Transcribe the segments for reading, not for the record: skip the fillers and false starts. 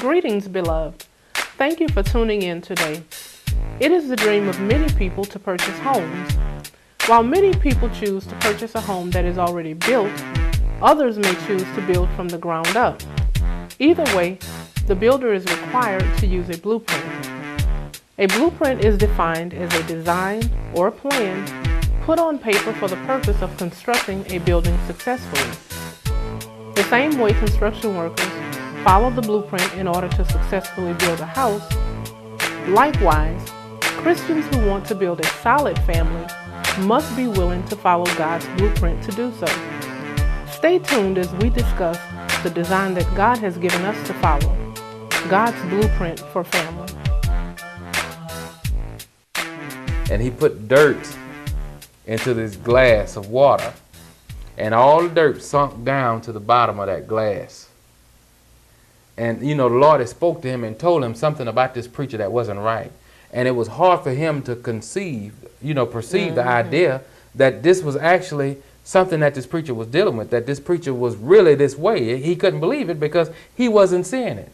Greetings, beloved. Thank you for tuning in today. It is the dream of many people to purchase homes. While many people choose to purchase a home that is already built, others may choose to build from the ground up. Either way, the builder is required to use a blueprint. A blueprint is defined as a design or plan put on paper for the purpose of constructing a building successfully. The same way construction workers follow the blueprint in order to successfully build a house, likewise, Christians who want to build a solid family must be willing to follow God's blueprint to do so. Stay tuned as we discuss the design that God has given us to follow, God's blueprint for family. And he put dirt into this glass of water, and all the dirt sunk down to the bottom of that glass. And the Lord had spoke to him and told him something about this preacher that wasn't right. And it was hard for him to perceive the idea that this was actually something that this preacher was dealing with, that this preacher was really this way. He couldn't believe it because he wasn't seeing it.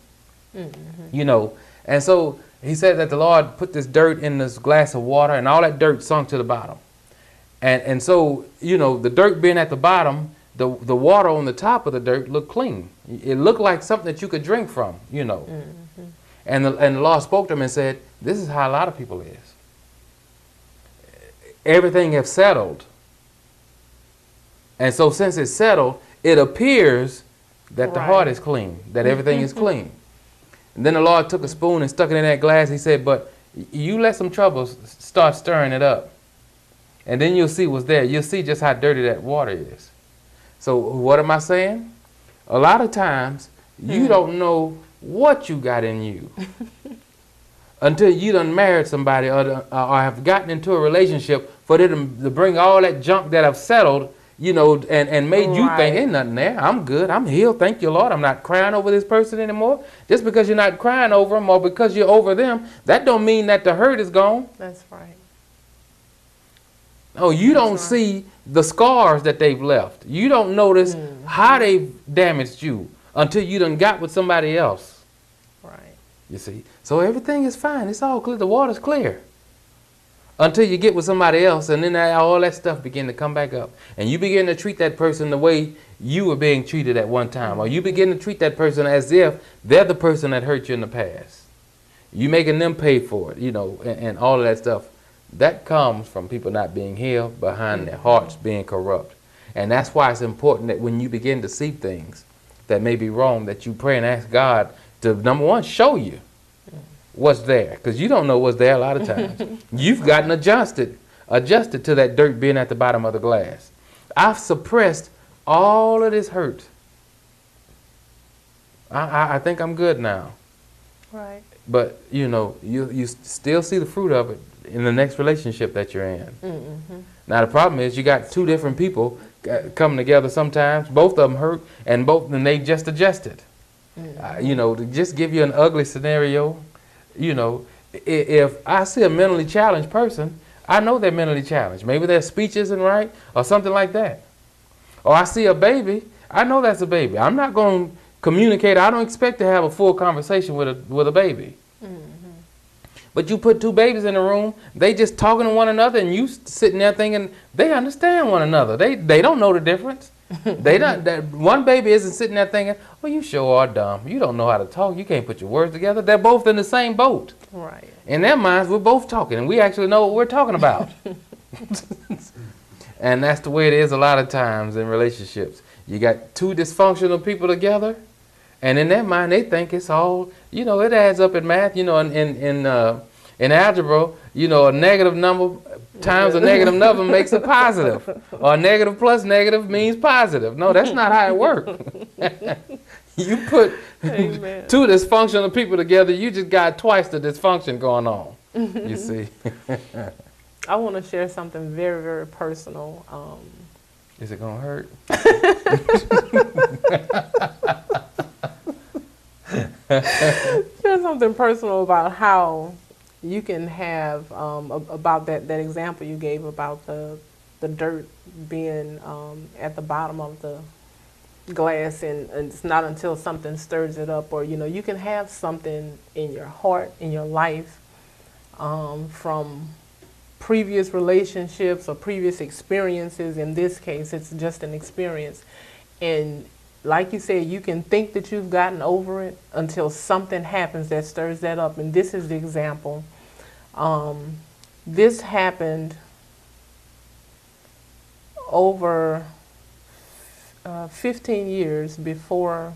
And so he said that the Lord put this dirt in this glass of water, and all that dirt sunk to the bottom. And so, the dirt being at the bottom, the water on the top of the dirt looked clean. It looked like something that you could drink from, And the Lord spoke to him and said, this is how a lot of people is. Everything has settled. And so since it's settled, it appears that the heart is clean, that everything is clean. And then the Lord took a spoon and stuck it in that glass. He said, but you let some troubles start stirring it up. And then you'll see what's there. You'll see just how dirty that water is. So what am I saying? A lot of times, you don't know what you got in you until you done married somebody or have gotten into a relationship for them to bring all that junk that have settled, and made you think, ain't nothing there. I'm good. I'm healed. Thank you, Lord. I'm not crying over this person anymore. Just because you're not crying over them or because you're over them, that don't mean that the hurt is gone. That's right. Oh, you don't see the scars that they've left. You don't notice how they've damaged you until you done got with somebody else. Right. You see? So everything is fine. It's all clear. The water's clear. Until you get with somebody else, and then all that stuff begin to come back up. And you begin to treat that person the way you were being treated at one time. Or you begin to treat that person as if they're the person that hurt you in the past. You making them pay for it, and all of that stuff. That comes from people not being healed, behind their hearts being corrupt. And that's why it's important that when you begin to see things that may be wrong, that you pray and ask God to, number one, show you what's there. Because you don't know what's there a lot of times. You've gotten adjusted to that dirt being at the bottom of the glass. I've suppressed all of this hurt. I think I'm good now. Right. But, you still see the fruit of it in the next relationship that you're in. Now, the problem is you got two different people coming together sometimes. Both of them hurt, and they just adjusted. To just give you an ugly scenario, if I see a mentally challenged person, I know they're mentally challenged. Maybe their speech isn't right or something like that. Or I see a baby, I know that's a baby. I'm not going to communicate. I don't expect to have a full conversation with a baby. But you put two babies in a room, they just talking to one another, and you sitting there thinking they understand one another. They don't know the difference. That one baby isn't sitting there thinking, well, you sure are dumb. You don't know how to talk. You can't put your words together. They're both in the same boat. Right. In their minds, we're both talking, and we actually know what we're talking about. And that's the way it is a lot of times in relationships. You got two dysfunctional people together, and in their mind, they think it's all, it adds up in math. In algebra, a negative number times a negative number makes a positive. Or a negative plus negative means positive. No, that's not how it works. You put two dysfunctional people together, you just got twice the dysfunction going on. You see? I want to share something very, very personal. Is it going to hurt? Share something personal about how you can have, about that example you gave about the dirt being at the bottom of glass, and it's not until something stirs it up, or you can have something in your heart, in your life, from previous relationships or previous experiences. In this case, it's just an experience, and like you said, you can think that you've gotten over it until something happens that stirs that up. And this is the example. This happened over 15 years before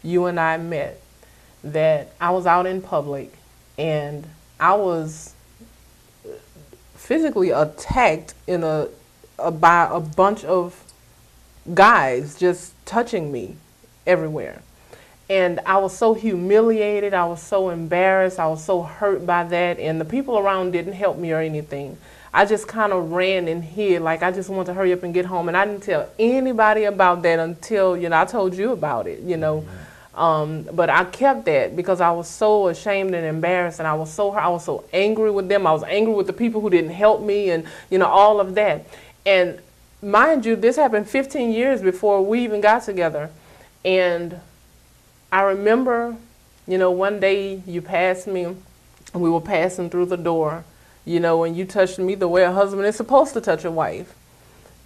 you and I met, that I was out in public and I was physically attacked by a bunch of guys just touching me everywhere. And I was so humiliated, I was so embarrassed, I was so hurt by that, and the people around didn't help me or anything. I just kind of ran and hid, like I just wanted to hurry up and get home, and I didn't tell anybody about that until, I told you about it, But I kept that because I was so ashamed and embarrassed, and I was so angry with them. I was angry with the people who didn't help me, and, all of that. And mind you, this happened 15 years before we even got together. And I remember, one day you passed me, and we were passing through the door, and you touched me the way a husband is supposed to touch a wife.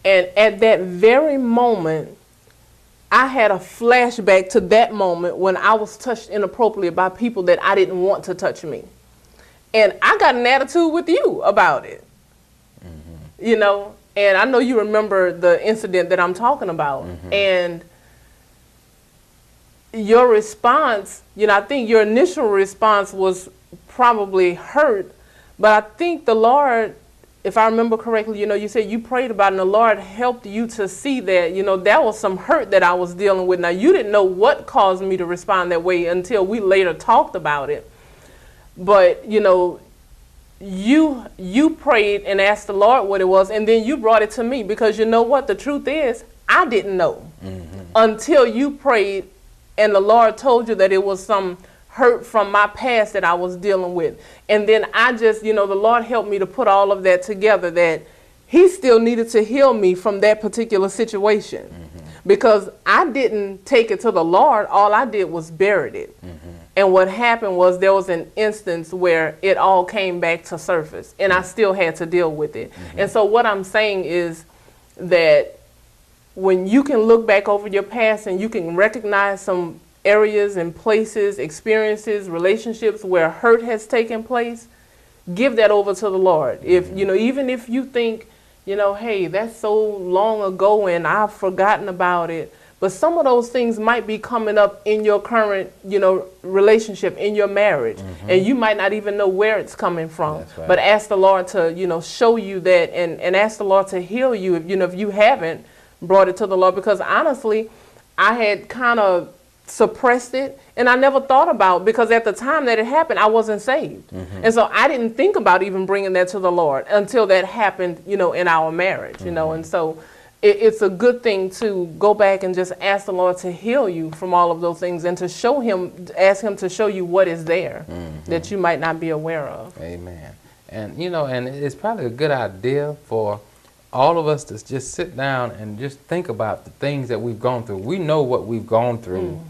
And at that very moment, I had a flashback to that moment when I was touched inappropriately by people that I didn't want to touch me. And I got an attitude with you about it, And I know you remember the incident that I'm talking about. And your response, I think your initial response was probably hurt, but I think the Lord, if I remember correctly, you said you prayed about it, and the Lord helped you to see that, that was some hurt that I was dealing with. Now, you didn't know what caused me to respond that way until we later talked about it. But, you prayed and asked the Lord what it was, and then you brought it to me, because you know what? The truth is, I didn't know until you prayed and the Lord told you that it was some hurt from my past that I was dealing with. And then I just, the Lord helped me to put all of that together, that he still needed to heal me from that particular situation. Because I didn't take it to the Lord. All I did was buried it. And what happened was there was an instance where it all came back to surface, and I still had to deal with it. And so what I'm saying is that when you can look back over your past and you can recognize some areas and places, experiences, relationships where hurt has taken place, give that over to the Lord. If, even if you think, hey, that's so long ago and I've forgotten about it, but some of those things might be coming up in your current, relationship, in your marriage, and you might not even know where it's coming from. Right. But ask the Lord to, show you that, and ask the Lord to heal you if you haven't brought it to the Lord. Because honestly, I had kind of suppressed it, and I never thought about, because at the time that it happened, I wasn't saved. And so I didn't think about even bringing that to the Lord until that happened, in our marriage, and so it's a good thing to go back and just ask the Lord to heal you from all of those things, and to ask him to show you what is there that you might not be aware of. Amen. And, and it's probably a good idea for all of us to just sit down and just think about the things that we've gone through. We know what we've gone through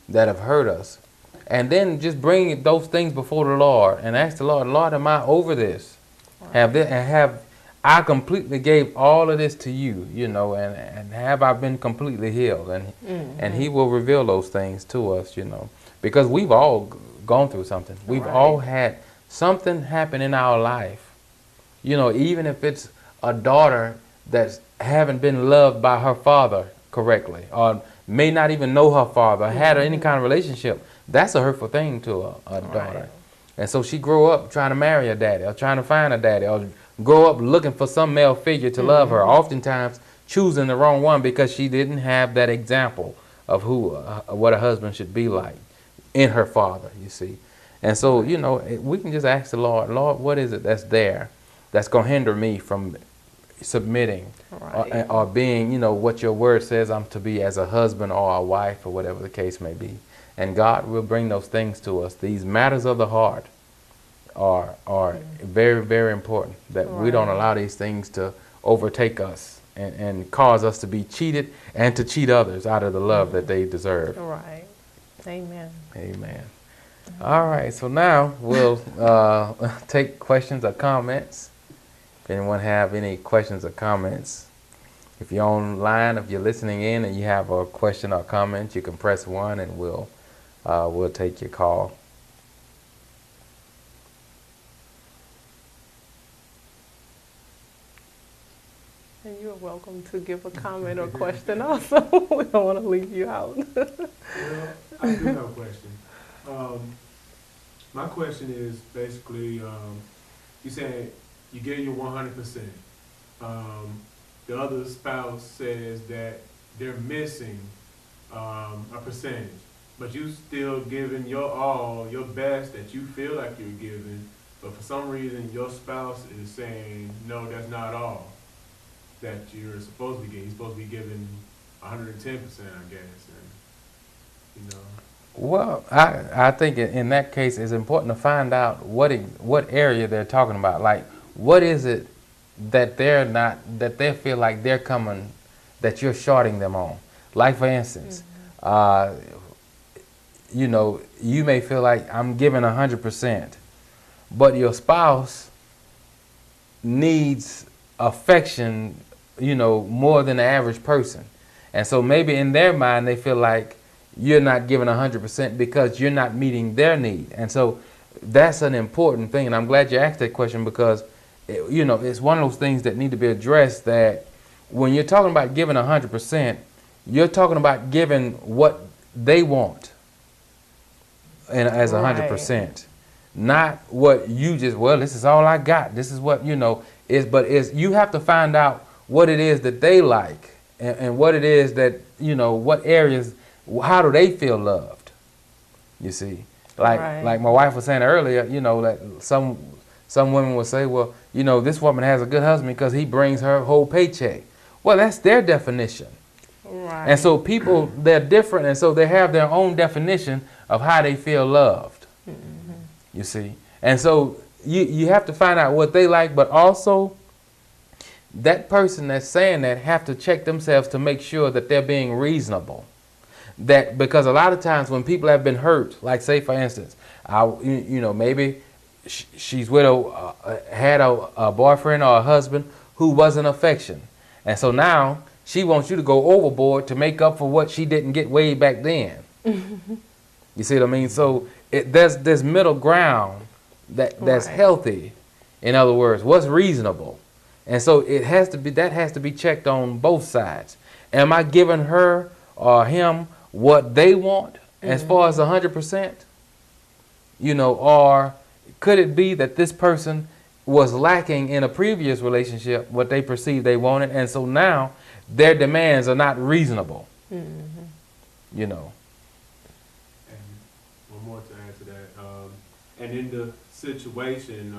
that have hurt us. And then just bring those things before the Lord and ask the Lord, Lord, am I over this? Right. I completely gave all of this to you, and have I been completely healed? And he will reveal those things to us, because we've all gone through something. We've all had something happen in our life, even if it's a daughter that haven't been loved by her father correctly, or may not even know her father, had any kind of relationship. That's a hurtful thing to a daughter. And so she grew up trying to marry a daddy, or trying to find a daddy, or grow up looking for some male figure to love her, oftentimes choosing the wrong one because she didn't have that example of what a husband should be like in her father, you see. And so, we can just ask the Lord, Lord, what is it that's there that's going to hinder me from submitting or being, what your word says I'm to be as a husband or a wife, or whatever the case may be. And God will bring those things to us. These matters of the heart are very, very important, that we don't allow these things to overtake us and cause us to be cheated and to cheat others out of the love that they deserve. Right. Amen. Amen. All right, so now we'll take questions or comments. If anyone have any questions or comments, if you're online, if you're listening in and you have a question or comment, you can press 1 and we'll take your call. And you're welcome to give a comment or question also. We don't want to leave you out. Well, I do have a question. My question is basically, you said you gave your 100%. The other spouse says that they're missing a percentage, but you still giving your all, your best that you feel like you're giving, but for some reason your spouse is saying, no, that's not all that you're supposed to be giving. You're supposed to be giving 110%, I guess. And, you know. Well, I think in that case it's important to find out what area they're talking about. Like, what is it that they feel like they're coming, that you're shorting them on? Like, for instance, you know, you may feel like I'm giving 100%, but your spouse needs affection, you know, more than the average person. And so maybe in their mind they feel like you're not giving 100% because you're not meeting their need. And so that's an important thing. And I'm glad you asked that question because, you know, it's one of those things that need to be addressed, that when you're talking about giving 100%, you're talking about giving what they want and as 100%. Not what you just, well, this is all I got. This is what, you know, is you have to find out what it is that they like and what it is that, you know, what areas, how do they feel loved? You see, like my wife was saying earlier, you know, that some women will say, well, you know, this woman has a good husband because he brings her whole paycheck. Well, that's their definition. Right. And so people, they're different, and so they have their own definition of how they feel loved. Mm-hmm. You see, and so you have to find out what they like, but also that person that's saying that have to check themselves to make sure that they're being reasonable. That because a lot of times when people have been hurt, like say for instance, you know, maybe she's with had a boyfriend or a husband who wasn't affection, and so now she wants you to go overboard to make up for what she didn't get way back then. You see what I mean? So there's middle ground that's healthy. In other words, what's reasonable, and so that has to be checked on both sides. Am I giving her or him what they want as far as 100%? You know, or could it be that this person was lacking in a previous relationship what they perceived they wanted, and so now their demands are not reasonable? You know. And one more to add to that, and in the situation,